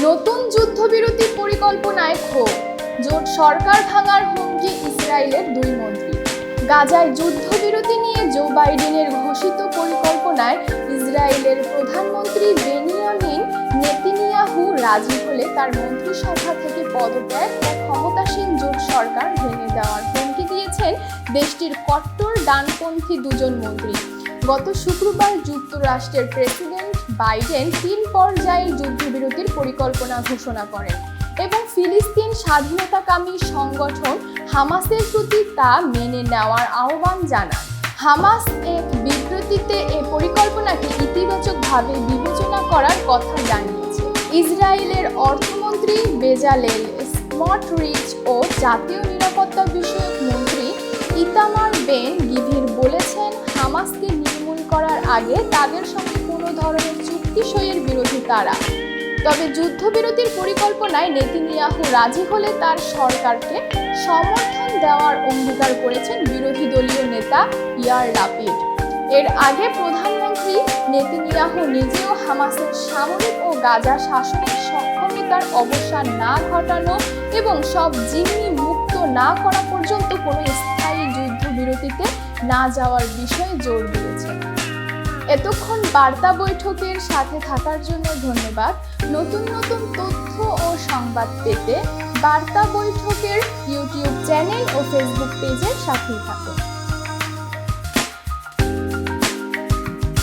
নতুন যুদ্ধবিরতি পরিকল্পনায় ক্ষোভ, জোট সরকার ভাঙার হুমকি ইসরায়েলের দুই মন্ত্রী। গাজায় যুদ্ধবিরতি নিয়ে জো বাইডেনের ঘোষিত পরিকল্পনায় ইসরায়েলের প্রধানমন্ত্রী বেনিয়ামিন নেতানিয়াহু রাজি হলে তার মন্ত্রিসভা থেকে পদত্যাগ ও ক্ষমতাসীন জোট সরকার ভেঙে দেওয়ার হুমকি দিয়েছেন দেশটির কট্টর ডানপন্থী দুজন মন্ত্রী। গত শুক্রবার যুক্তরাষ্ট্রের প্রেসিডেন্ট বাইডেন 3 পর্যায়ের যুদ্ধবিরতির পরিকল্পনা ঘোষণা করেন এবং ফিলিস্তিন স্বাধীনতাকামী সংগঠন হামাসের প্রতি তা মেনে নেওয়ার আহ্বান জানান। হামাস এক বিবৃতিতে এই পরিকল্পনাকে ইতিবাচকভাবে বিবেচনা করার কথা জানিয়েছে। ইসরায়েলের অর্থমন্ত্রী বেজালেল স্মটরিচ ও জাতীয় নিরাপত্তা বিষয়ক মন্ত্রী ইতামার বেন গিভির বলেছেন, হামাসকে নির্মূল করার আগে তাদের সঙ্গে কোনো ধরনের চুক্তি সইয়ের বিরোধী তারা। তবে যুদ্ধবিরতির পরিকল্পনায় নেতানিয়াহু রাজি হলে তার সরকারকে সমর্থন দেওয়ার অঙ্গীকার করেছেন বিরোধী দলীয় নেতা ইয়ার লাপিড। এর আগে প্রধানমন্ত্রী নেতানিয়াহু নিজেও হামাসের সামরিক ও গাজা শাসনের সক্ষমতার অবসান না ঘটানো এবং সব জিম্মি মুক্ত না করা পর্যন্ত কোনো স্থায়ী যুদ্ধবিরতিতে না যাওয়ার বিষয়ে জোর দিয়েছেন। এতক্ষণ বার্তা বৈঠকের সাথে থাকার জন্য ধন্যবাদ। নতুন নতুন তথ্য ও সংবাদ পেতে বার্তা বৈঠকের ইউটিউব চ্যানেল ও ফেসবুক পেজের সাথেই থাকুন।